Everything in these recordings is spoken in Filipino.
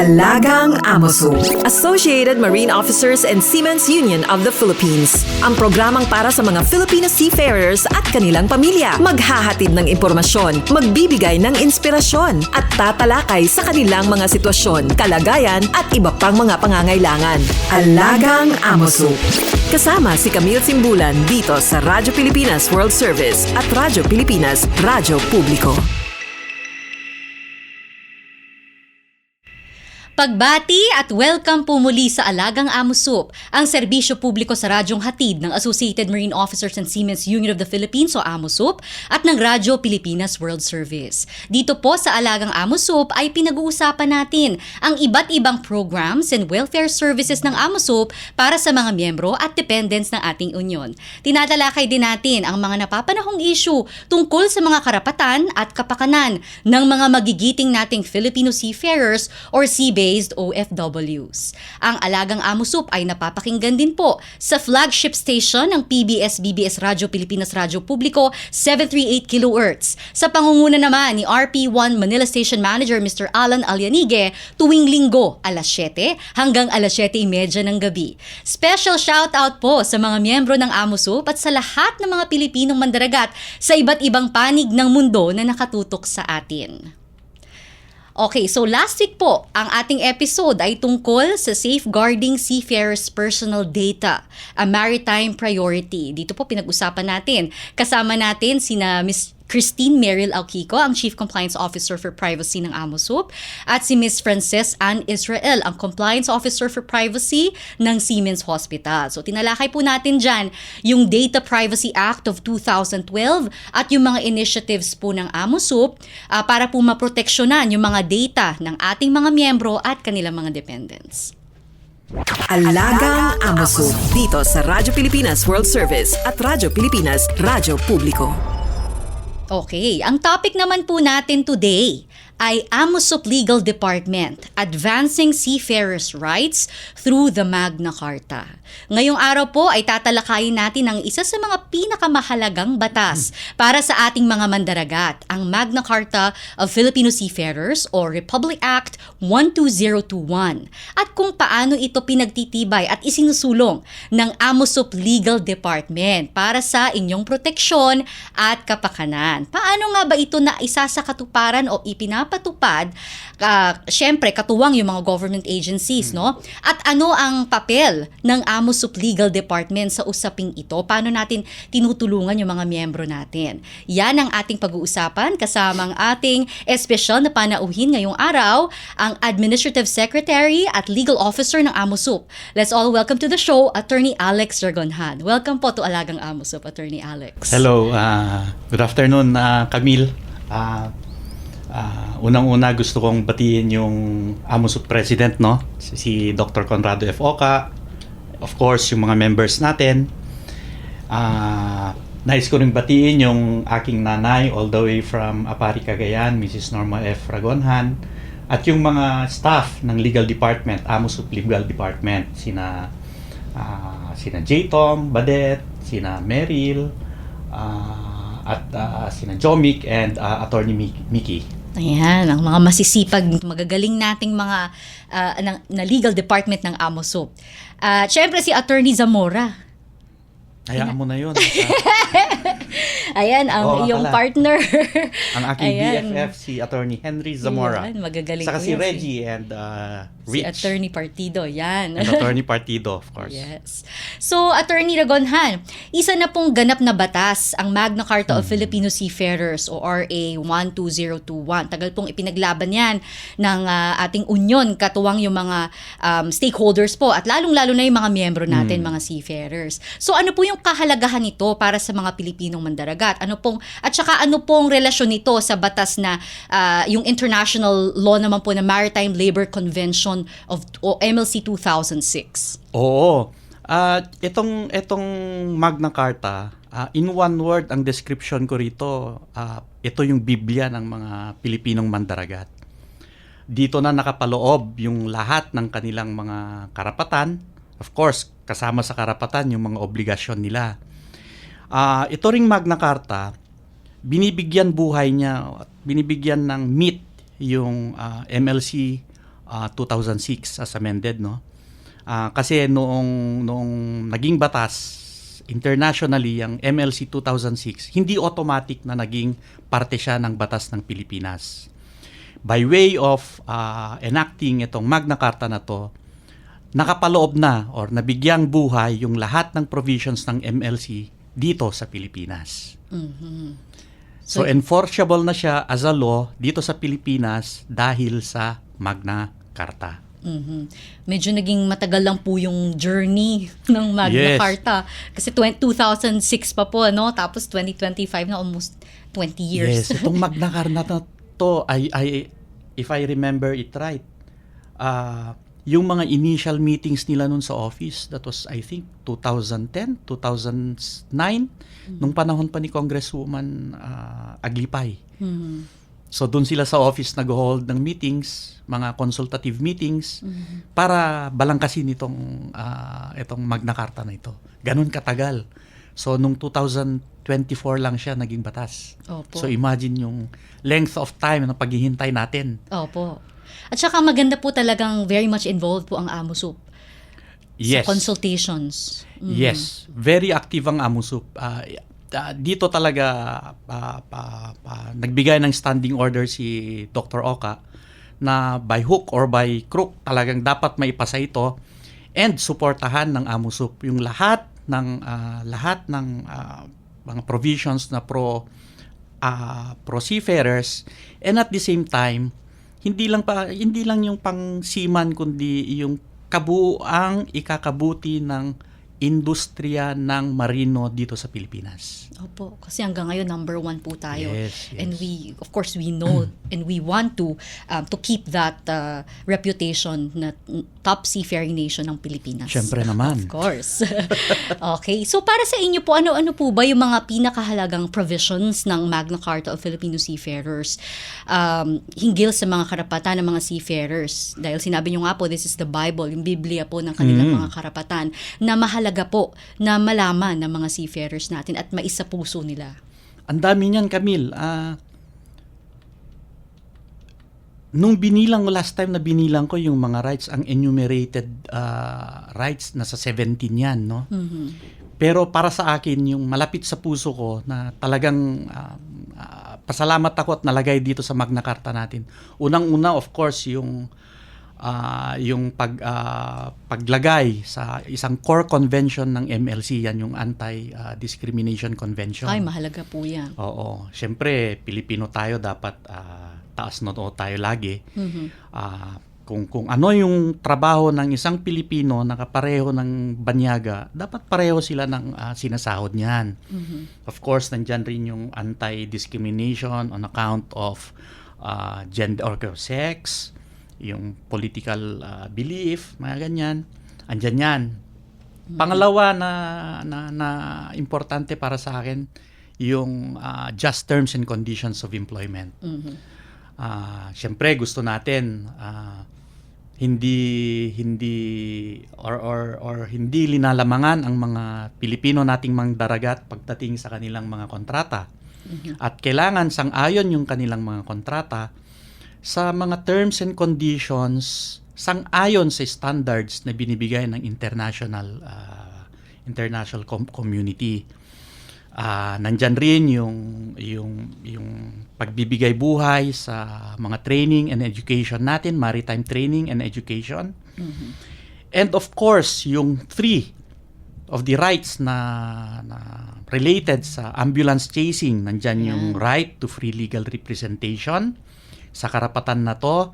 Alagang Amoso, Associated Marine Officers and Seamen's Union of the Philippines. Ang programang para sa mga Filipino seafarers at kanilang pamilya. Maghahatid ng impormasyon, magbibigay ng inspirasyon, at tatalakay sa kanilang mga sitwasyon, kalagayan at iba pang mga pangangailangan. Alagang Amoso. Kasama si Camille Simbulan dito sa Radyo Pilipinas World Service at Radyo Pilipinas Radyo Publiko. Pagbati at welcome po muli sa Alagang Amosup, ang serbisyo publiko sa radyong hatid ng Associated Marine Officers and Seamen's Union of the Philippines o Amosup at ng Radyo Pilipinas World Service. Dito po sa Alagang Amosup ay pinag-uusapan natin ang iba't ibang programs and welfare services ng Amosup para sa mga miyembro at dependents ng ating union. Tinatalakay din natin ang mga napapanahong issue tungkol sa mga karapatan at kapakanan ng mga magigiting nating Filipino seafarers or sea-based OFWs. Ang Alagang Amosup ay napapakinggan din po sa flagship station ng PBS-BBS Radyo Pilipinas Radyo Publiko 738 kHz. Sa pangunguna naman ni RP1 Manila Station Manager Mr. Alan Alianige tuwing linggo alas 7 hanggang alas 7:30 ng gabi. Special shoutout po sa mga miyembro ng Amosup at sa lahat ng mga Pilipinong mandaragat sa iba't ibang panig ng mundo na nakatutok sa atin. Okay, so last week po, ang ating episode ay tungkol sa safeguarding seafarers' personal data, a maritime priority. Dito po pinag-usapan natin. Kasama natin sina Ms. Christine Merrill Alquico, ang Chief Compliance Officer for Privacy ng Amosup, at si Ms. Frances Ann Israel, ang Compliance Officer for Privacy ng Seamen's Hospital. So tinalakay po natin dyan yung Data Privacy Act of 2012 at yung mga initiatives po ng Amosup para po maproteksyonan yung mga data ng ating mga miyembro at kanilang mga dependents. Alagang Amosup, dito sa Radyo Pilipinas World Service at Radyo Pilipinas Radyo Publiko. Okay, ang topic naman po natin today ay Amosup Legal Department, Advancing Seafarers' Rights through the Magna Carta. Ngayong araw po ay tatalakayin natin ang isa sa mga pinakamahalagang batas para sa ating mga mandaragat, ang Magna Carta of Filipino Seafarers o Republic Act 12021, at kung paano ito pinagtitibay at isinusulong ng Amosup Legal Department para sa inyong proteksyon at kapakanan. Paano nga ba ito na isa sa katuparan o ipinapatupad? Syempre, katuwang yung mga government agencies, no? At ano ang papel ng Amosup Legal Department sa usaping ito? Paano natin tinutulungan yung mga miyembro natin? Yan ang ating pag-uusapan kasama ang ating espesyal na panauhin ngayong araw, ang Administrative Secretary at Legal Officer ng Amosup. Let's all welcome to the show, Attorney Alex Jargonhan. Welcome po to Alagang Amosup, Attorney Alex. Hello, good afternoon, Camille. Unang-una gusto kong batiin yung Amosup President, no? Si Dr. Conrado F. Oca, of course, yung mga members natin. Nais ko rin batiin yung aking nanay all the way from Apari, Cagayan, Mrs. Norma F. Ragonhan, at yung mga staff ng Legal Department, Amosup Legal Department, sina J. Tom Badet, sina Meryl, at sina Jomic and Attorney Mickey. Ayan, ang mga masisipag, magagaling nating mga na legal department ng Amosup. Siyempre si Attorney Zamora. Hayaan mo na yun. Ayan, ang iyong partner. Ang aking BFF, si Attorney Henry Zamora. Ayan, magagaling saka ko si yan, Reggie and Rich. Si Attorney Partido, yan. And Attorney Partido, of course. Yes. So, Attorney Ragonhan, isa na pong ganap na batas ang Magna Carta of Filipino Seafarers o RA 12021. Tagal pong ipinaglaban yan ng ating union, katuwang yung mga stakeholders po at lalong-lalo na yung mga miyembro natin, mga seafarers. So, ano po yung kahalagahan nito para sa mga Pilipinong mandaragat? At saka ano pong relasyon nito sa batas na yung international law naman po na Maritime Labor Convention o MLC 2006? Oo. Itong Magna Carta, in one word, ang description ko rito, ito yung Biblia ng mga Pilipinong mandaragat. Dito na nakapaloob yung lahat ng kanilang mga karapatan. Of course, kasama sa karapatan yung mga obligasyon nila. Ito ring Magna Carta, binibigyan buhay niya, binibigyan ng meat yung MLC 2006 as amended, no? Kasi noong naging batas internationally ang MLC 2006, hindi automatic na naging parte siya ng batas ng Pilipinas. By way of enacting itong Magna Carta na to, nakapaloob na or nabigyang buhay yung lahat ng provisions ng MLC dito sa Pilipinas. So enforceable na siya as a law dito sa Pilipinas dahil sa Magna Carta. Medyo naging matagal lang po yung journey ng Magna Yes. Carta. Kasi 2006 pa po, no? Tapos 2025 na, almost 20 years. Yes, itong Magna Carta na to, if I remember it right, yung mga initial meetings nila nun sa office, that was I think 2010, 2009, nung panahon pa ni Congresswoman Aglipay. So doon sila sa office nag-hold ng meetings, mga consultative meetings, para balangkasin itong Magna Carta na ito. Ganun katagal. So nung 2024 lang siya naging batas. Opo. So imagine yung length of time na paghihintay natin. Opo. At saka maganda po talagang very much involved po ang AMUSUP Yes. sa consultations. Yes, very active ang AMUSUP. Dito talaga nagbigay ng standing order si Dr. Oka na by hook or by crook talagang dapat maipasa ito and suportahan ng AMUSUP yung lahat ng mga provisions na pro seafarers, and at the same time hindi lang yung pang seaman kundi yung kabuuang ikakabuti ng industriya ng marino dito sa Pilipinas. Opo, kasi hanggang ngayon number 1 po tayo. Yes, yes. And of course we know and we want to keep that reputation na top seafaring nation ng Pilipinas. Siyempre naman. Of course. Okay, so para sa inyo po, ano po ba yung mga pinakahalagang provisions ng Magna Carta of Filipino Seafarers hinggil sa mga karapatan ng mga seafarers? Dahil sinabi nyo nga po, this is the Bible, yung Biblia po ng kanilang mga karapatan na mahalaga po na malaman ng mga seafarers natin at maisa puso nila. Ang dami niyan, Camille. Nung last time na binilang ko yung mga rights, ang enumerated rights, nasa 17 yan, no? Pero para sa akin, yung malapit sa puso ko na talagang pasalamat ako at nalagay dito sa Magna Carta natin. Unang-una, of course, yung paglagay sa isang core convention ng MLC, yan yung Anti-Discrimination Convention. Ay, mahalaga po yan. Oo. Siyempre, Pilipino tayo, dapat taas noo tayo lagi. Kung ano yung trabaho ng isang Pilipino na kapareho ng banyaga, dapat pareho sila ng sinasahod niyan. Of course, nandyan rin yung anti-discrimination on account of gender or sex, yung political belief, mga ganyan. Andyan yan. Pangalawa na importante para sa akin, yung just terms and conditions of employment. Siyempre gusto natin hindi linalamangan ang mga Pilipino nating manggdaragat pagdating sa kanilang mga kontrata. At kailangan sang-ayon yung kanilang mga kontrata sa mga terms and conditions sang-ayon sa standards na binibigay ng international community. Nandyan rin yung pagbibigay buhay sa mga training and education natin, maritime training and education. And of course, yung 3 of the rights na related sa ambulance chasing, nandyan yung right to free legal representation. Sa karapatan na to,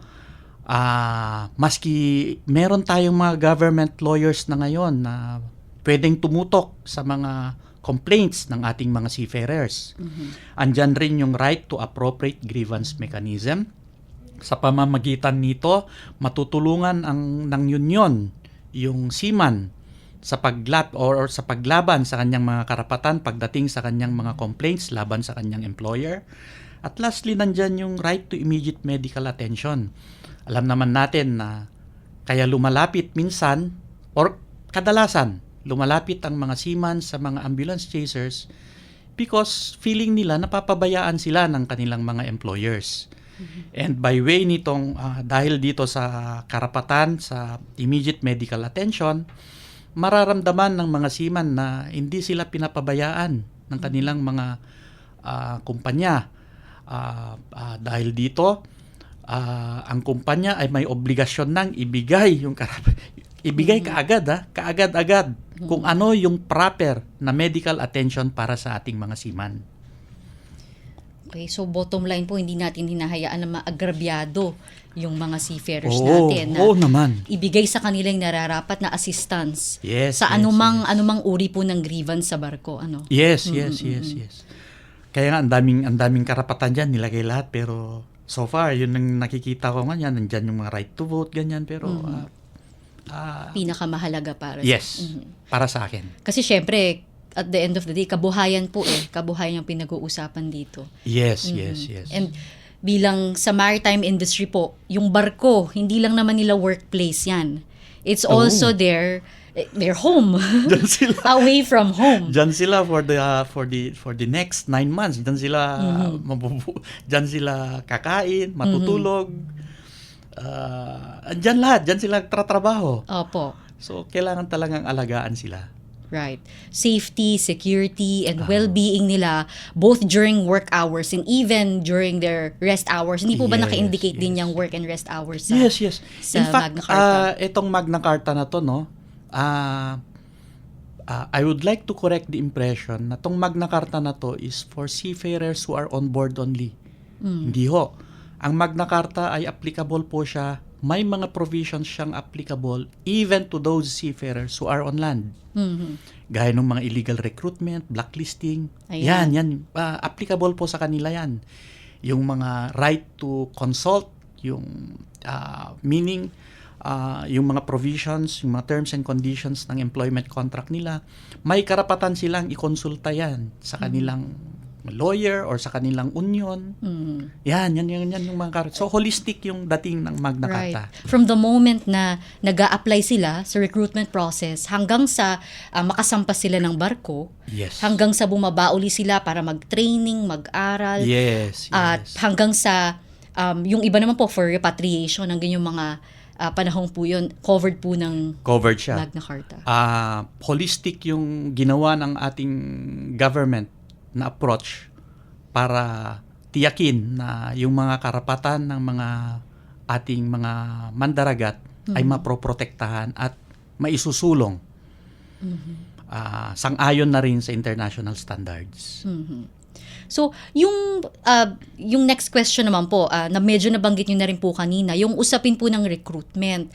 maski meron tayong mga government lawyers na ngayon na pwedeng tumutok sa mga complaints ng ating mga seafarers. Andyan rin yung right to appropriate grievance mechanism. Sa pamamagitan nito, matutulungan ng union, yung seaman, sa paglaban sa kanyang mga karapatan pagdating sa kanyang mga complaints laban sa kanyang employer. At lastly, nandyan yung right to immediate medical attention. Alam naman natin na kaya lumalapit minsan or kadalasan lumalapit ang mga seaman sa mga ambulance chasers because feeling nila napapabayaan sila ng kanilang mga employers. And by way nitong, dahil dito sa karapatan, sa immediate medical attention, mararamdaman ng mga seaman na hindi sila pinapabayaan ng kanilang mga kumpanya. Dahil dito, ang kumpanya ay may obligasyon nang ibigay yung kaagad-agad kung ano yung proper na medical attention para sa ating mga seaman. Okay, so bottom line po, hindi natin hinahayaan na maagrabyado yung mga seafarers Oo, natin na oo naman. ibigay sa kanila yung nararapat na assistance Yes, sa yes, anumang uri po ng grievance sa barko. Yes. Kaya nga, ang daming karapatan dyan, nilagay lahat, pero so far, yun ang nakikita ko nga yan, nandyan yung mga right to vote, ganyan, pero Pinakamahalaga para yes, para sa akin. Kasi syempre, at the end of the day, kabuhayan po kabuhayan yung pinag-uusapan dito. Yes. And bilang sa maritime industry po, yung barko, hindi lang naman nila workplace yan. It's also their home. Diyan sila. Away from home. Diyan sila for the next 9 months. Diyan sila diyan sila kakain, matutulog. Diyan lahat, diyan sila tratrabaho. Opo. So kailangan talagang alagaan sila. Right. Safety, security, and well-being nila both during work hours and even during their rest hours. Hindi po ba Yes, naka-indicate din yes. yung work and rest hours sa Yes. sa In fact, Magna Carta? itong Magna Carta na to, no, I would like to correct the impression na itong Magna Carta na to is for seafarers who are on board only. Hindi ho. Ang Magna Carta ay applicable po siya. May mga provisions siyang applicable even to those seafarers who are on land. Gaya ng mga illegal recruitment, blacklisting. Ayan. Yan. Applicable po sa kanila yan. Yung mga right to consult, yung meaning, yung mga provisions, yung mga terms and conditions ng employment contract nila, may karapatan silang ikonsulta yan sa kanilang lawyer or sa kanilang union. Yan yung mga karapatan. So, holistic yung dating ng Magna Carta. Right. From the moment na nag-a-apply sila sa recruitment process hanggang sa makasampas sila ng barko, Yes. hanggang sa bumaba uli sila para mag-training, mag-aral, Yes. at hanggang sa yung iba naman po for repatriation, hanggang yung mga panahong po yun, covered po ng Covered siya. Magna Carta. Holistic yung ginawa ng ating government na approach para tiyakin na yung mga karapatan ng mga ating mga mandaragat ay maproprotektahan at maisusulong sang-ayon na rin sa international standards. So, yung next question naman po, na medyo nabanggit nyo na rin po kanina, yung usapin po ng recruitment.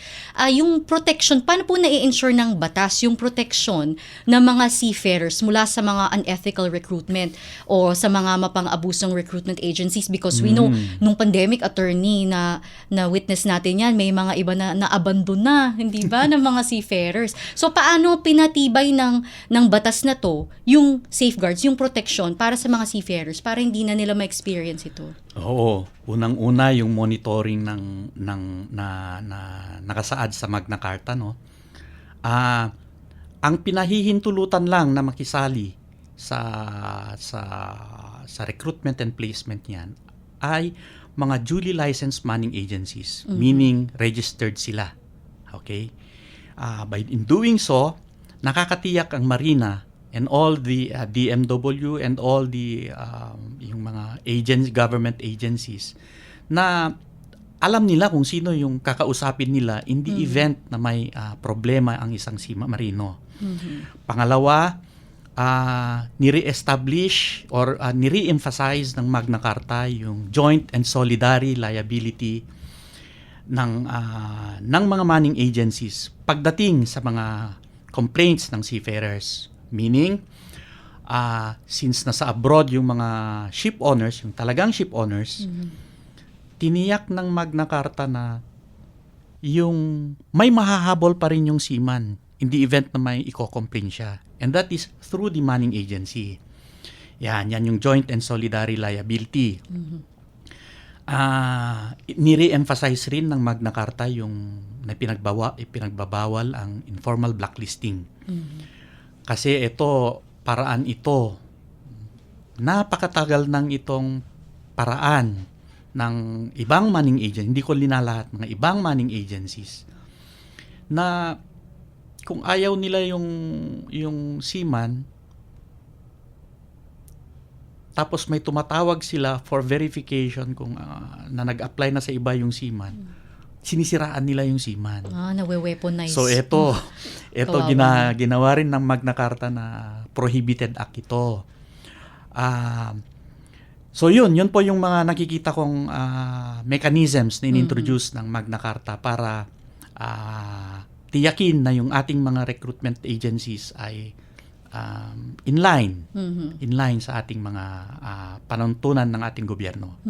Yung protection, paano po na-i-ensure ng batas yung protection ng mga seafarers mula sa mga unethical recruitment o sa mga mapang-abusong recruitment agencies? Because we know, nung pandemic, attorney, na witness natin yan, may mga iba na na-abandon na, hindi ba, ng mga seafarers. So, paano pinatibay ng batas na to, yung safeguards, yung protection para sa mga seafarers para hindi na nila ma-experience ito? Oo, unang-una yung monitoring ng nakasaad sa Magna Carta, no. Ang pinahihintulutan lang na makisali sa recruitment and placement niyan ay mga duly licensed manning agencies, meaning registered sila. Okay? In doing so, nakakatiyak ang Marina and all the DMW and all the yung mga government agencies na alam nila kung sino yung kakausapin nila in the event na may problema ang isang marino. Pangalawa, nire-establish or nire-emphasize ng Magna Carta yung joint and solidary liability ng mga manning agencies pagdating sa mga complaints ng seafarers. Meaning, since nasa abroad yung mga ship owners, yung talagang ship owners, tiniyak ng Magna Carta na yung may mahahabol pa rin yung seaman in the event na may i-complain siya. And that is through the manning agency. Yan yung joint and solidary liability. Nire-emphasize rin ng Magna Carta yung pinagbabawal ang informal blacklisting. Kasi napakatagal ng itong paraan ng ibang manning agent, hindi ko linalahat, mga ibang manning agencies, na kung ayaw nila yung seaman, tapos may tumatawag sila for verification kung na nag-apply na sa iba yung seaman, sinisiraan nila yung seaman. Nawe-weaponize. So ito Kawawa. ginawa rin ng Magna Carta na prohibited act ito. So yun po yung mga nakikita kong mechanisms na in-introduce ng Magna Carta para tiyakin na yung ating mga recruitment agencies ay in line sa ating mga panuntunan ng ating gobyerno.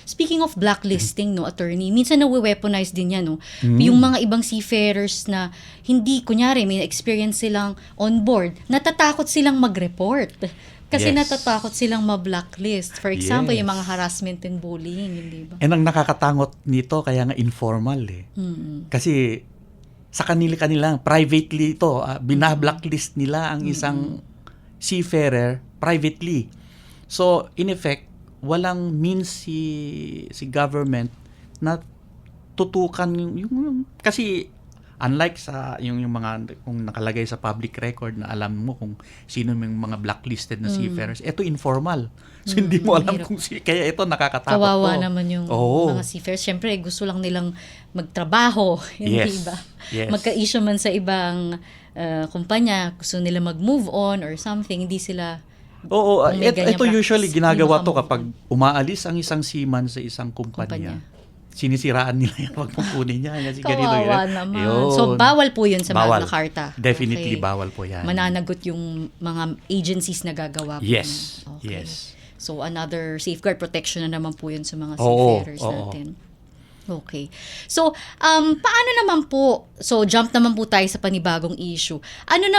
Speaking of blacklisting, no, attorney, minsan nawe-weaponize din yan, no? Yung mga ibang seafarers na hindi, kunyari, may experience silang on board, natatakot silang mag-report. Kasi Yes. natatakot silang ma-blacklist. For example, Yes. yung mga harassment and bullying, hindi ba? And ang nakakatangot nito, kaya nga informal eh. Kasi sa kanila privately ito, binablacklist nila ang isang seafarer privately. So, in effect, walang means si government na tutukan yung kasi unlike sa yung mga kung nakalagay sa public record na alam mo kung sino yung mga blacklisted na seafarers, ito informal. So, hindi mo alam hirap. kaya ito nakakatakot Kawawa to. naman yung Oo. mga seafarers. Siyempre, gusto lang nilang magtrabaho. Hindi Yes. ba? Yes. Magka-issue man sa ibang kumpanya, gusto nila mag-move on or something, hindi sila. Oo, Kung may ganyang ito usually practice, ginagawa hindi to makamove kapag umaalis ang isang seaman sa isang kumpanya. Sinisiraan nila yan, wag mong kunin niya. Kasi ganito, Kawawa ganito. naman. Yun. So, bawal po yun sa Bawal. Magna Carta. Definitely Okay. bawal po yan. Mananagot yung mga agencies na gagawa po. Yes. nun. Okay. Yes. So, another safeguard protection na naman po yun sa mga Oo, seafarers oo. natin. Okay. So, paano naman po, so jump naman po tayo sa panibagong issue. Paano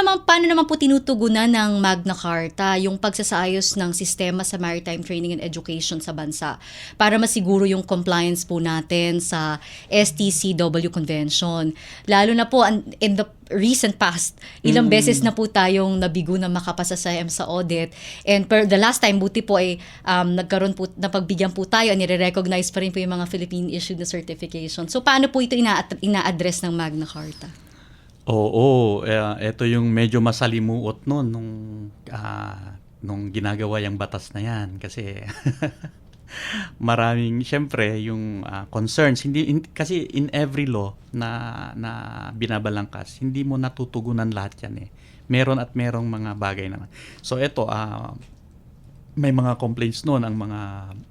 naman po tinutugunan ng Magna Carta yung pagsasayos ng sistema sa maritime training and education sa bansa para masiguro yung compliance po natin sa STCW Convention? Lalo na po in the recent past, ilang beses na po tayong nabigo na makapasa sa EMSA audit, and the last time buti po ay nagkaroon po, napagbigyan po tayo, nire-recognize pa rin po yung mga Philippine issued na certification. So paano po ito ina-address ng Magna Carta? Oo, ito yung medyo masalimuot noon nung ginagawa yung batas na yan kasi maraming syempre yung concerns kasi in every law na binabalangkas hindi mo natutugunan lahat yan eh. Meron at merong mga bagay naman. So ito may mga complaints noon ang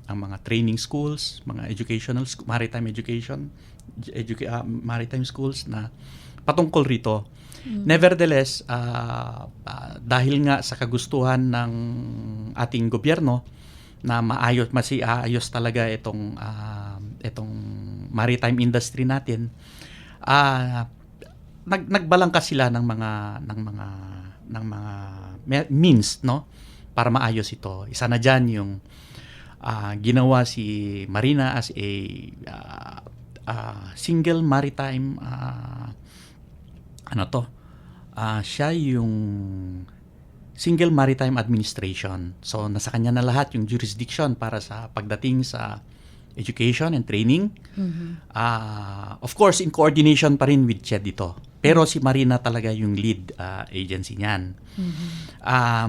mga training schools, mga maritime education, maritime schools na patungkol rito. Nevertheless, dahil nga sa kagustuhan ng ating gobyerno na maayos talaga itong maritime industry natin, nagbalangkas sila ng mga means, no, para maayos ito. Isa na diyan yung ginawa si Marina as a single maritime siya yung Single Maritime Administration. So, nasa kanya na lahat yung jurisdiction para sa pagdating sa education and training. Of course, in coordination pa rin with CHED dito. Pero si Marina talaga yung lead agency niyan.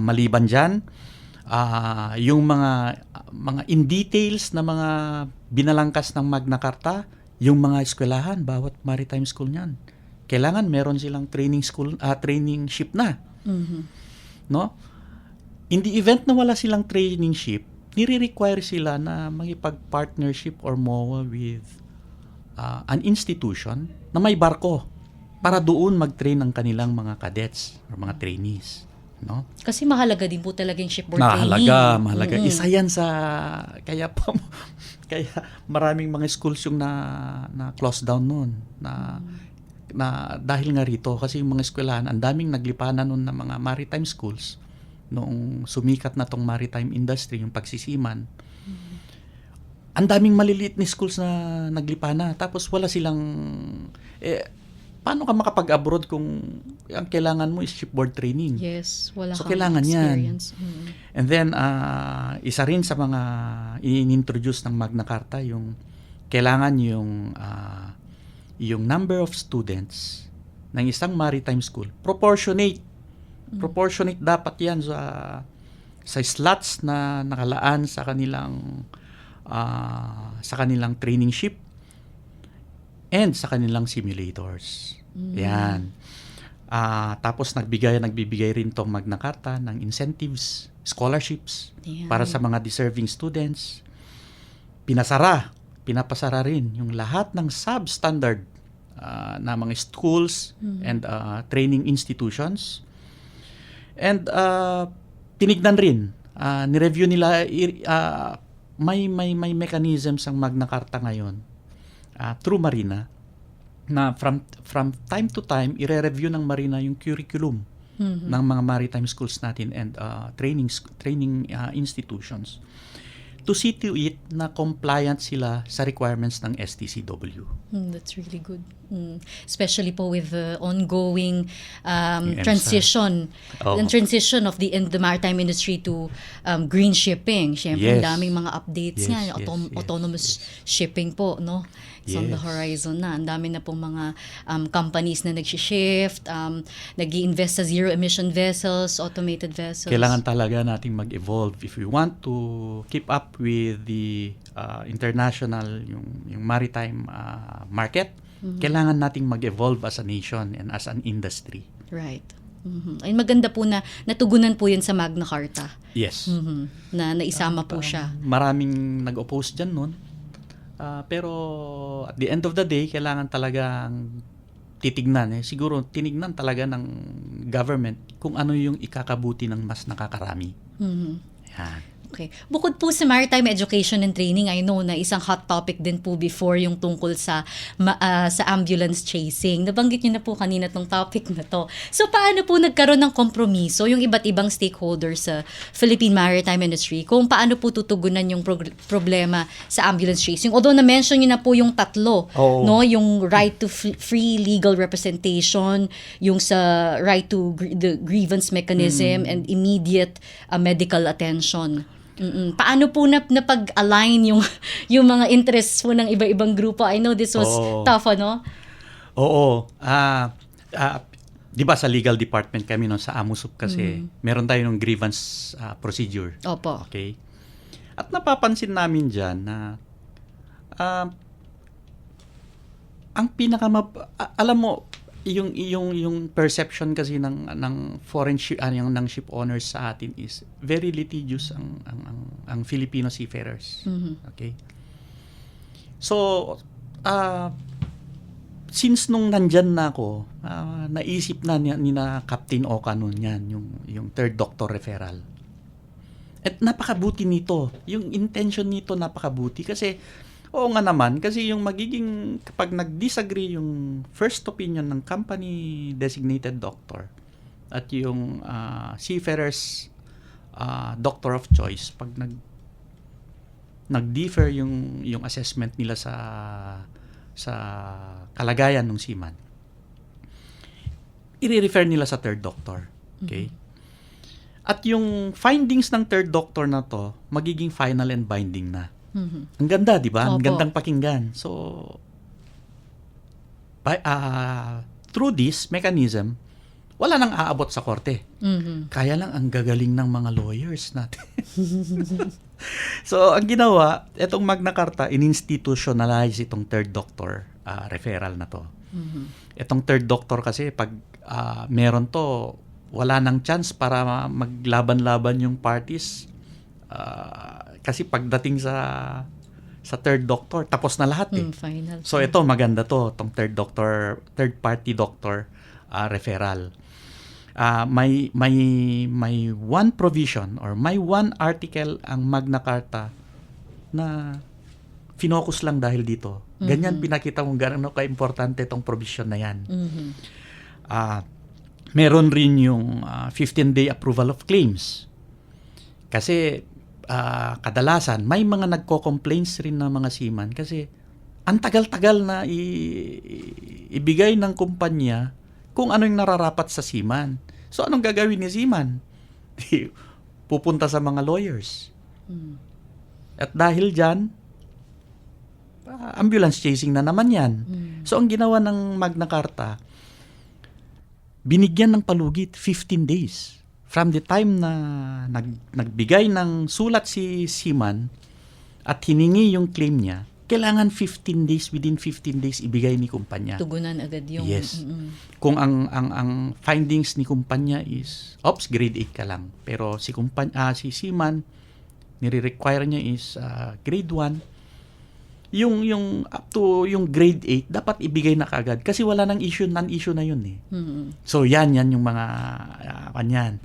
Maliban dyan, yung mga in details na mga binalangkas ng Magna Carta, yung mga eskwelahan, bawat maritime school niyan, kailangan meron silang training ship na. No? In the event na wala silang training ship, nire-require sila na makipag-partnership or MOA with an institution na may barko para doon mag-train ng kanilang mga cadets or mga trainees. No? Kasi mahalaga din po talaga yung shipboard training. Mahalaga. Isa yan sa kaya maraming mga schools yung na close down noon na dahil nga rito kasi yung mga eskwelahan ang daming naglipanan noon ng mga maritime schools noong sumikat na tong maritime industry, yung pagsisiman. Ang daming maliliit na schools na naglipana tapos wala silang paano ka makapag-abroad kung ang kailangan mo is shipboard training? Yes, wala So, kang kailangan yan. experience. And then, isa rin sa mga in-introduce ng Magna Carta, yung kailangan yung number of students ng isang maritime school, proportionate. Proportionate dapat yan sa slots na nakalaan sa kanilang training ship and sa kanilang simulators. Yan. Tapos nagbibigay rin tong Magna Carta ng incentives, scholarships Yan. para sa mga deserving students. Pinapasara rin yung lahat ng substandard na mga schools and training institutions. And tinignan rin, nireview nila, may mechanisms ang Magna Carta ngayon through Marina na from time to time ire-review ng Marina yung curriculum ng mga maritime schools natin and training institutions to see to it na compliant sila sa requirements ng STCW. That's really good. Especially po with the ongoing Yung transition, Oo. the transition of the maritime industry to green shipping. Siyempre, Yes. ang daming mga updates Yes, nga, yes, autonomous shipping po, no? It's on the Yes. horizon na. Ang dami na pong mga companies na nag-shift, nag-i-invest sa zero-emission vessels, automated vessels. Kailangan talaga nating mag-evolve if we want to keep up with the international yung maritime market. Kailangan nating mag-evolve as a nation and as an industry. Right. Ay maganda po na natugunan po yun sa Magna Carta. Yes. Na naisama po siya. Maraming nag-oppose dyan nun. Pero at the end of the day, kailangan talagang titignan. Siguro tinignan talaga ng government kung ano yung ikakabuti ng mas nakakarami. Yan. Okay. Bukod po sa maritime education and training, I know na isang hot topic din po before yung tungkol sa ambulance chasing. Nabanggit niyo na po kanina tong topic na to. So paano po nagkaroon ng kompromiso yung iba't ibang stakeholders sa Philippine maritime industry kung paano po tutugunan yung problema sa ambulance chasing? Although na-mention niyo na po yung tatlo, Oo. no, yung right to free legal representation, yung sa right to the grievance mechanism and immediate medical attention. Paano po napag-align yung mga interests po ng iba-ibang grupo? I know this was Oo. tough, ano? Oo. Di ba sa legal department kami sa AMUSUP kasi meron tayo ng grievance procedure. Opo. Okay? At napapansin namin dyan na ang alam mo, yung perception kasi ng foreign ship ng ship owners sa atin is very litigious ang Filipino seafarers. Okay? So since nung nandyan na ako, naisip na ni na Captain Oka noon yan, yung third doctor referral. At napakabuti nito. Yung intention nito napakabuti kasi oo nga naman, kasi yung magiging, kapag nag-disagree yung first opinion ng company designated doctor at yung seafarers doctor of choice, pag nag-differ yung assessment nila sa kalagayan ng seaman, i-refer nila sa third doctor. Okay? At yung findings ng third doctor na to, magiging final and binding na. Ang ganda, di ba? Ang Opo. gandang pakinggan. So, through this mechanism, wala nang aabot sa korte. Kaya lang ang gagaling ng mga lawyers natin. So, ang ginawa, itong Magna Carta, in-institutionalize itong third doctor referral na to. Itong third doctor kasi, pag meron to, wala nang chance para maglaban-laban yung parties. Kasi pagdating sa third doctor, tapos na lahat Final. So ito maganda to, tong third party doctor referral. May one provision or may one article ang Magna Carta na finokus lang dahil dito. Ganyan pinakita kung gaano ka-importante tong provision na yan. Meron rin yung 15-day approval of claims. Kasi kadalasan may mga nagko-complaints rin ng mga seaman kasi ang tagal-tagal na ibigay ng kumpanya kung ano yung nararapat sa seaman. So, anong gagawin ni seaman? Pupunta sa mga lawyers. At dahil dyan, ambulance chasing na naman yan. So, ang ginawa ng Magna Carta, binigyan ng palugit 15 days. From the time na nagbigay ng sulat si seaman at hiningi yung claim niya, kailangan 15 days, within 15 days, ibigay ni kumpanya. Tugunan agad yung... Yes. Kung ang findings ni kumpanya is, grade 8 ka lang. Pero si seaman, nire-require niya is grade 1. Yung up to yung grade 8, dapat ibigay na kagad. Kasi wala nang non-issue na yun eh. So yan yung mga, kanyan.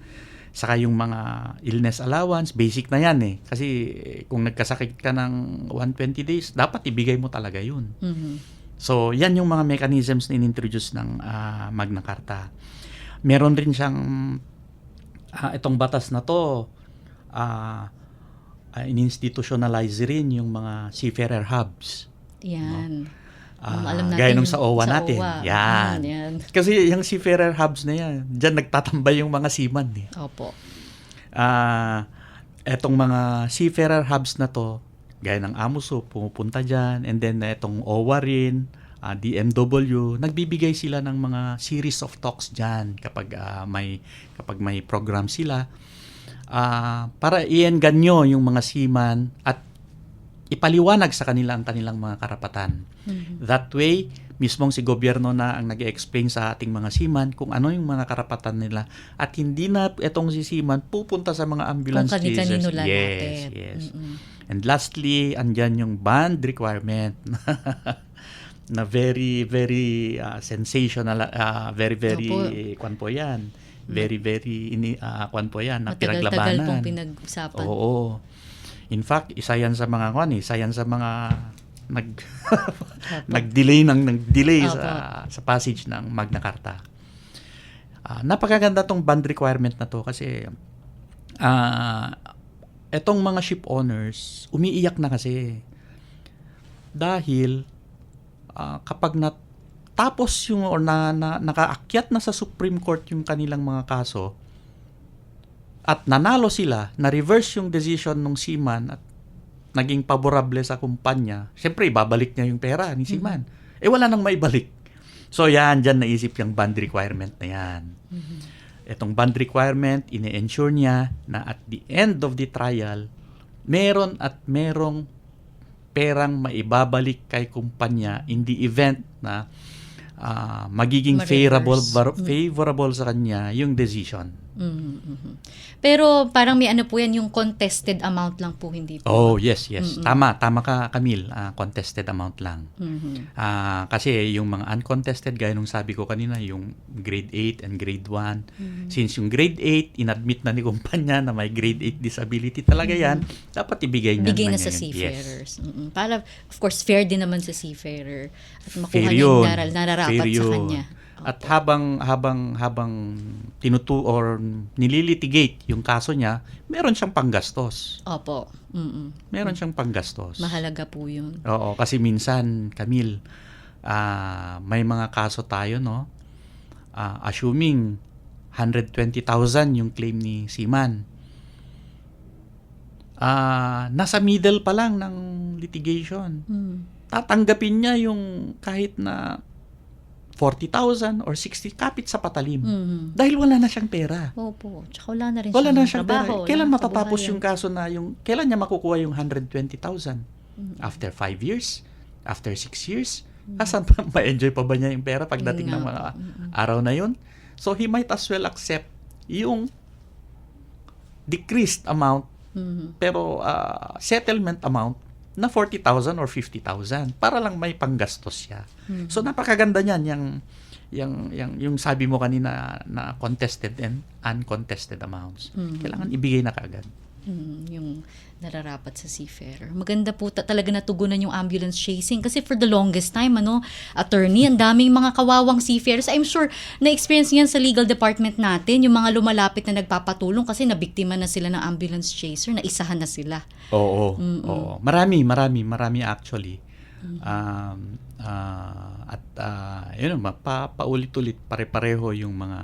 Saka yung mga illness allowance, basic na yan eh. Kasi kung nagkasakit ka ng 120 days, dapat ibigay mo talaga yun. So, yan yung mga mechanisms na in-introduce ng Magna Carta. Meron rin siyang, itong batas na to, in-institutionalize rin yung mga seafarer hubs. Yan. Alam natin, gaya nung sa OWA natin. OWA. Yan. Yan. Kasi yung seafarer hubs na yan, dyan nagtatambay yung mga seaman. Eh. Opo. Etong mga seafarer hubs na to, gaya ng AMUSUP, pumupunta dyan. And then etong OWA rin, DMW, nagbibigay sila ng mga series of talks dyan kapag may program sila. Para i-engganyo yung mga seaman at ipaliwanag sa kanila ang kanilang mga karapatan. That way, mismong si gobyerno na ang nag-explain sa ating mga seaman kung ano yung mga karapatan nila at hindi na itong si seaman pupunta sa mga ambulance kung cases. Kung kanino Yes. And lastly, andyan yung bond requirement na very, very sensational, very, kwan po yan. Very, kwan po yan, na pinaglabanan. Matagal-tagal pong pinag-usapan. Oo. In fact, isa yan sa mga nag-delay sa passage ng Magna Carta. Napakaganda tong bond requirement na to kasi etong mga ship owners umiiyak na kasi dahil kapag tapos yung or nakaakyat na sa Supreme Court yung kanilang mga kaso at nanalo sila, na-reverse yung decision ng seaman at naging paborable sa kumpanya, siyempre, babalik niya yung pera ni seaman. Wala nang maibalik. So, dyan naisip yung bond requirement na yan. Itong bond requirement, ine-ensure niya na at the end of the trial, merong perang maibabalik kay kumpanya in the event na magiging favorable sa kanya yung decision. Pero parang may po yan, yung contested amount lang po, hindi po. Oh, yes. Tama ka, Camille. Contested amount lang. Kasi yung mga uncontested, gaya nung sabi ko kanina, yung grade 8 and grade 1. Since yung grade 8, inadmit na ni kumpanya na may grade 8 disability talaga yan, dapat ibigay na sa yun. seafarers. Yes. Para, of course, fair din naman sa seafarer. At makuha niya yung nararapat sa kanya. At habang nililitigate yung kaso niya, meron siyang panggastos. Opo. Meron siyang panggastos. Mahalaga po yun. Oo, kasi minsan, Camille, may mga kaso tayo, no? Assuming 120,000 yung claim ni seaman. Nasa middle pa lang ng litigation. Tatanggapin niya yung kahit na 40,000 or 60, kapit sa patalim. Dahil wala na siyang pera. Opo. Tsaka wala na rin siyang trabaho. Pera. Kailan matatapos yung kaso na kailan niya makukuha yung 120,000? After 5 years? After 6 years? Asan pa, ma-enjoy pa ba niya yung pera pagdating ng mga araw na yun? So, he might as well accept yung decreased amount, pero settlement amount na 40,000 or 50,000 para lang may panggastos siya. So napakaganda niyan yung sabi mo kanina na contested and uncontested amounts. Kailangan ibigay na kaagad. Yung nararapat sa seafarer. Maganda po talaga natugunan yung ambulance chasing kasi for the longest time, attorney, ang daming mga kawawang seafarers. I'm sure na-experience niyan sa legal department natin, yung mga lumalapit na nagpapatulong kasi nabiktima na sila ng ambulance chaser, na isahan na sila. Oo. Marami actually. Yun, paulit-ulit, pare-pareho yung mga,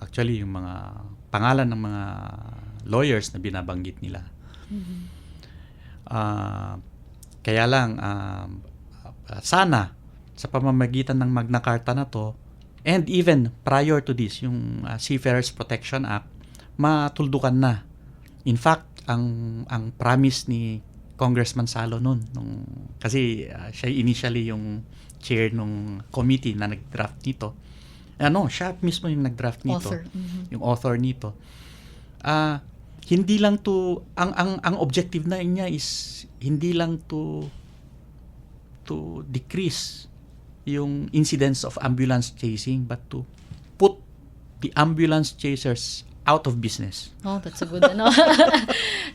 actually, yung mga pangalan ng mga lawyers na binabanggit nila. Kaya lang, sana, sa pamamagitan ng Magna Carta na to, and even prior to this, yung Seafarers Protection Act, matuldukan na. In fact, ang promise ni Congressman Salo noon, kasi siya initially yung chair nung committee na nag-draft nito. Siya mismo yung nag-draft nito. Author. Yung author nito. Hindi lang to, ang objective na niya is hindi lang to decrease yung incidence of ambulance chasing, but to put the ambulance chasers out of business. Oh, that's a good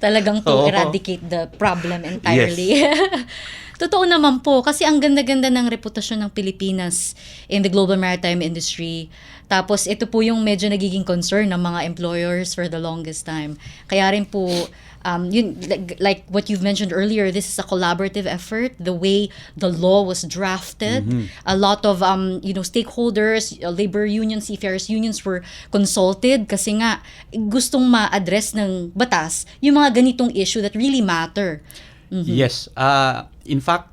talagang to eradicate the problem entirely. Totoo naman po, kasi ang ganda-ganda ng reputasyon ng Pilipinas in the global maritime industry. Tapos ito po yung medyo nagiging concern ng mga employers for the longest time. Kaya rin po, yun, like what you've mentioned earlier, this is a collaborative effort. The way the law was drafted, a lot of stakeholders, labor unions, seafarers unions were consulted kasi nga gustong ma-address ng batas yung mga ganitong issue that really matter. Yes. In fact,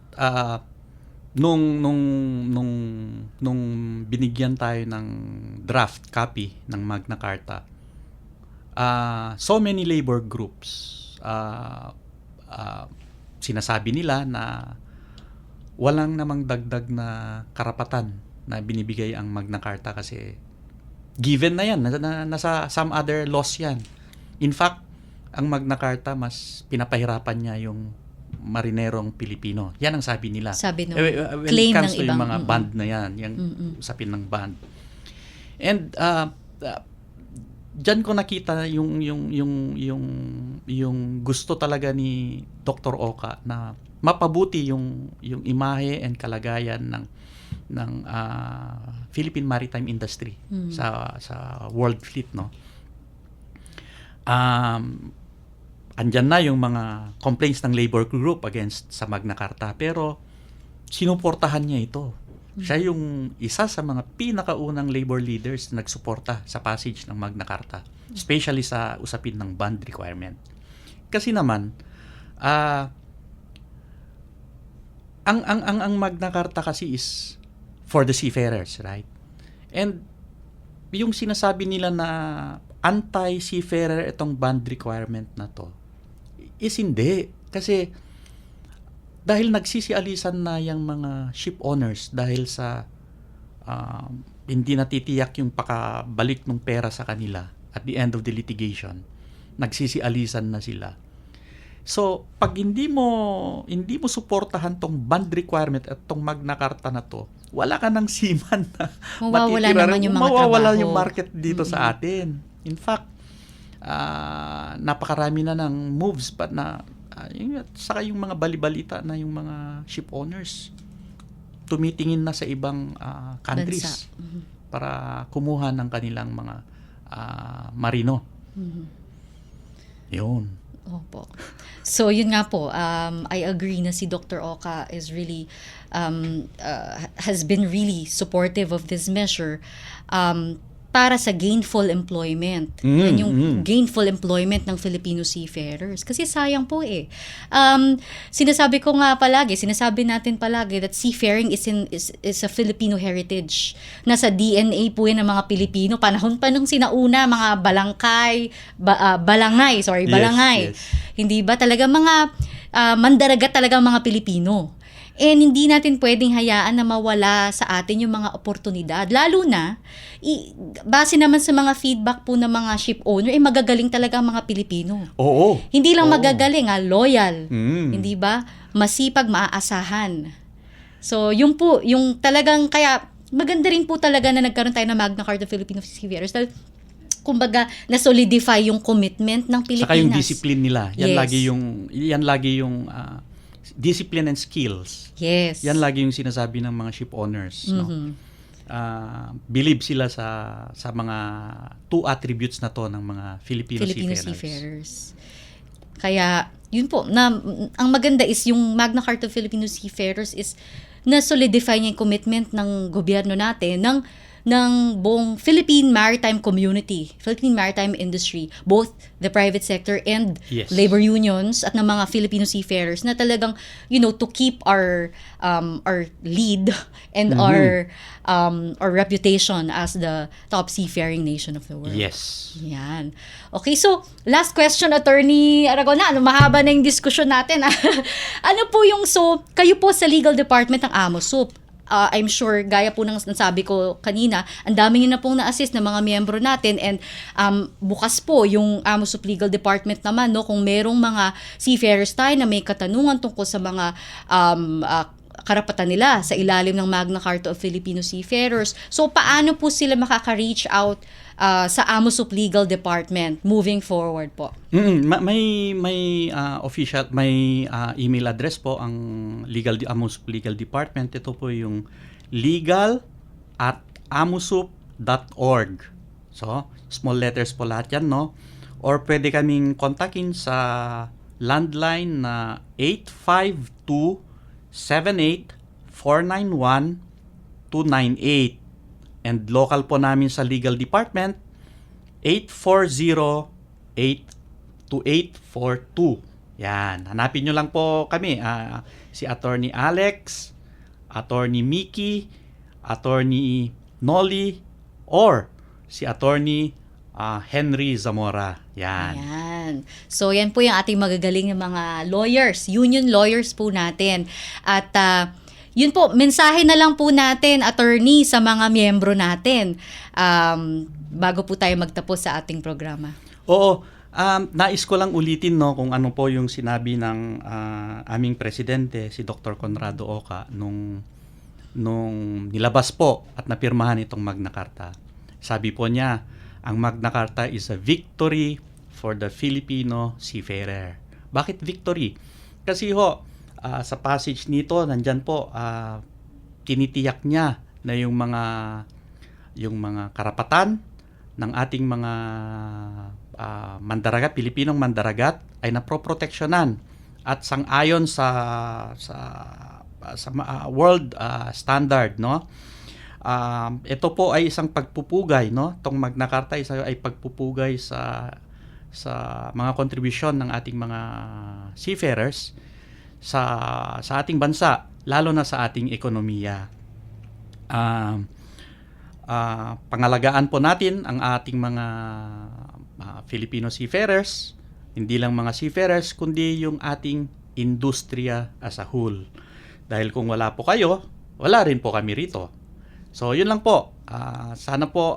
nung binigyan tayo ng draft copy ng Magna Carta, so many labor groups sinasabi nila na walang namang dagdag na karapatan na binibigay ang Magna Carta kasi given na yan, nasa some other laws yan. In fact, ang Magna Carta mas pinapahirapan niya yung marinerong Pilipino. Yan ang sabi nila. Sabi no, when claim it comes ng to ibang, yung mga band na yan, yung usapin ng band. And diyan ko nakita yung gusto talaga ni Dr. Oka na mapabuti yung imahe and kalagayan ng Philippine maritime industry sa world fleet, no. Andyan na yung mga complaints ng labor group against sa Magna Carta, pero sinuportahan niya ito. Siya yung isa sa mga pinakaunang labor leaders na nagsuporta sa passage ng Magna Carta, especially sa usapin ng bond requirement. Kasi naman, ang Magna Carta kasi is for the seafarers, right? And yung sinasabi nila na anti-seafarer itong bond requirement na to, is hindi. Kasi dahil nagsisialisan na yung mga ship owners dahil sa hindi natitiyak yung pakabalik ng pera sa kanila at the end of the litigation, nagsisialisan na sila. So, pag hindi mo suportahan tong bond requirement at tong Magna Carta na to, wala ka ng seaman na mawawala naman yung mga mawawala trabaho. yung market dito sa atin. In fact, napakarami na ng moves but na saka yung mga balibalita na yung mga ship owners tumitingin na sa ibang countries para kumuha ng kanilang mga marino. Yun. Opo. So, yun nga po, I agree na si Dr. Oka is really, has been really supportive of this measure para sa gainful employment. Yan yung gainful employment ng Filipino seafarers. Kasi sayang po eh. Sinasabi natin palagi that seafaring is a Filipino heritage. Nasa DNA po yan ng mga Pilipino. Panahon pa nung sinauna, mga balangay. Yes. Hindi ba? Talaga mga mandaragat talaga mga Pilipino. And hindi natin pwedeng hayaan na mawala sa atin yung mga oportunidad. Lalo na, base naman sa mga feedback po ng mga ship owner, magagaling talaga ang mga Pilipino. Oo. Hindi lang magagaling, loyal. Mm. Hindi ba? Masipag, maaasahan. So, yun po, yung talagang, kaya maganda rin po talaga na nagkaroon tayo ng Magna Carta Filipino Seafarers. Dahil, kumbaga, na-solidify yung commitment ng Pilipinas. Saka yung discipline nila. Yan Yes. lagi yung discipline and skills. Yes. Yan lagi yung sinasabi ng mga ship owners, no. Believe sila sa mga two attributes na to ng mga Filipino seafarers. Kaya, yun po, ang maganda is yung Magna Carta of Filipino Seafarers is na-solidify niya yung commitment ng gobyerno natin, ng buong Philippine maritime community, Philippine maritime industry, both the private sector and Yes. labor unions at ng mga Filipino seafarers na talagang, to keep our lead and our reputation as the top seafaring nation of the world. Yes. Yan. Okay, so last question, Attorney Aragona. Mahaba na yung diskusyon natin. Ano po kayo po sa legal department ng AMOSUP, I'm sure, gaya po ng nasabi ko kanina, ang dami nyo na pong na-assist ng mga miyembro natin, and bukas po yung AMOSUP Legal Department naman, kung merong mga seafarers tayo na may katanungan tungkol sa mga karapatan nila sa ilalim ng Magna Carta of Filipino Seafarers. So, paano po sila makaka-reach out sa AMOSUP Legal Department moving forward po? May official, may email address po ang AMOSUP Legal Department. Ito po yung legal@amosup.org. So, small letters po lahat yan, no? Or pwede kaming kontakin sa landline na 852-78-491-298. And local po namin sa legal department, 840-82842. Yan. Hanapin nyo lang po kami. Si Attorney Alex, Attorney Mickey, Attorney Nolly, or si Attorney Henry Zamora. Yan. Ayan. So, yan po yung ating magagaling ng mga lawyers, union lawyers po natin. At yun po, mensahe na lang po natin, attorney, sa mga miyembro natin bago po tayo magtapos sa ating programa. Oo. Nais ko lang ulitin, no, kung ano po yung sinabi ng aming presidente, si Dr. Conrado Oca, nung nilabas po at napirmahan itong Magna Carta. Sabi po niya, ang Magna Carta is a victory for the Filipino seafarer. Bakit victory? Kasi sa passage nito, nandyan po, tinitiyak niya na yung mga karapatan ng ating mga mandaragat, Pilipinong mandaragat, ay naproproteksyonan at sang-ayon sa world standard, no? Ito po ay isang pagpupugay, no? Tong Magna Carta ay pagpupugay sa mga kontribusyon ng ating mga seafarers sa ating bansa, lalo na sa ating ekonomiya. Pangalagaan po natin ang ating mga Filipino seafarers, hindi lang mga seafarers, kundi yung ating industriya as a whole. Dahil kung wala po kayo, wala rin po kami rito. So, yun lang po. Sana po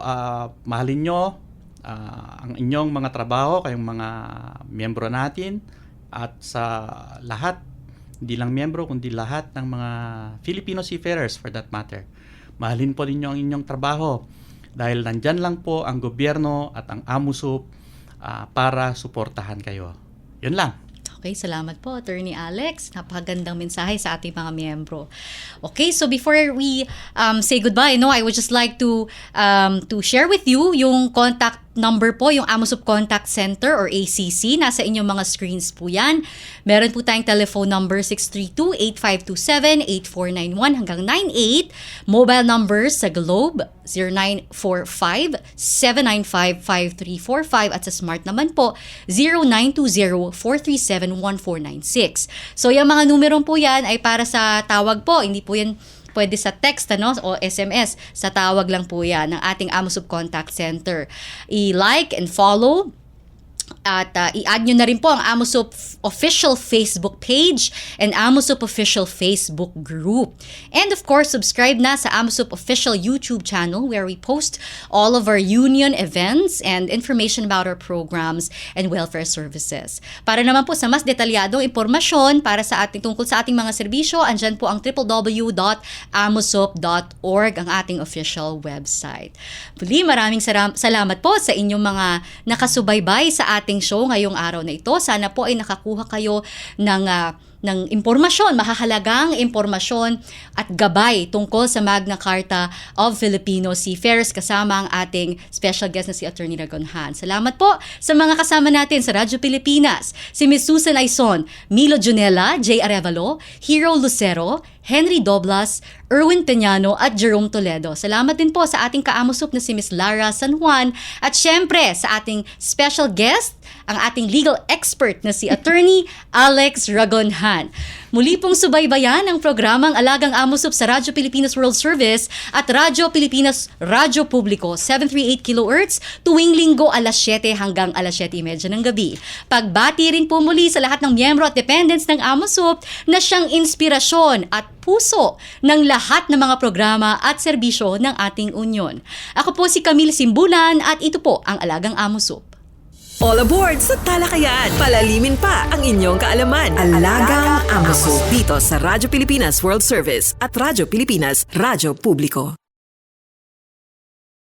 mahalin nyo ang inyong mga trabaho, kayong mga miyembro natin, at sa lahat, hindi lang miyembro, kundi lahat ng mga Filipino seafarers for that matter. Mahalin po ninyo ang inyong trabaho dahil nandyan lang po ang gobyerno at ang AMOSUP para suportahan kayo. Yun lang. Okay, salamat po, Attorney Alex. Napakagandang mensahe sa ating mga miyembro. Okay, so before we say goodbye, I would just like to share with you yung contact number po, yung AMOSUP Contact Center or ACC. Nasa inyong mga screens po yan. Meron po tayong telephone number 632-8527-8491 hanggang 98. Mobile numbers sa Globe 0945-795-5345 at sa Smart naman po 0920-437-1496. So yung mga numerong po yan ay para sa tawag po, hindi po yan pwede sa text o SMS. Sa tawag lang po yan ng ating AMOSUP Contact Center. I-like and follow at i-add nyo na rin po ang AMOSUP official Facebook page and AMOSUP official Facebook group. And of course, subscribe na sa AMOSUP official YouTube channel where we post all of our union events and information about our programs and welfare services. Para naman po sa mas detalyadong impormasyon para sa tungkol sa ating mga serbisyo, andyan po ang www.amosup.org, ang ating official website. Muli, maraming salamat po sa inyong mga nakasubaybay sa ating show ngayong araw na ito. Sana po ay nakakuha kayo ng ng impormasyon, mahahalagang impormasyon at gabay tungkol sa Magna Carta of Filipino Seafarers kasama ang ating special guest na si Attorney Ragonhan. Salamat po sa mga kasama natin sa Radyo Pilipinas, si Ms. Susan Aizon, Milo Junella, J. Arevalo, Hero Lucero, Henry Doblas, Erwin Peñano at Jerome Toledo. Salamat din po sa ating kaamusup na si Ms. Lara San Juan at syempre sa ating special guest, ang ating legal expert na si Attorney Alex Ragonhan. Muli pong subaybayan ang programang Alagang Amusup sa Radyo Pilipinas World Service at Radyo Pilipinas Radyo Publiko 738 kHz tuwing linggo alas 7 hanggang alas 7:30 ng gabi. Pagbati rin po muli sa lahat ng miyembro at dependents ng Amusup na siyang inspirasyon at puso ng lahat ng mga programa at serbisyo ng ating union. Ako po si Camille Simbulan at ito po ang Alagang Amusup. All aboard sa talakayan. Palalimin pa ang inyong kaalaman. Alagang Amuso dito sa Radyo Pilipinas World Service at Radyo Pilipinas Radyo Publiko.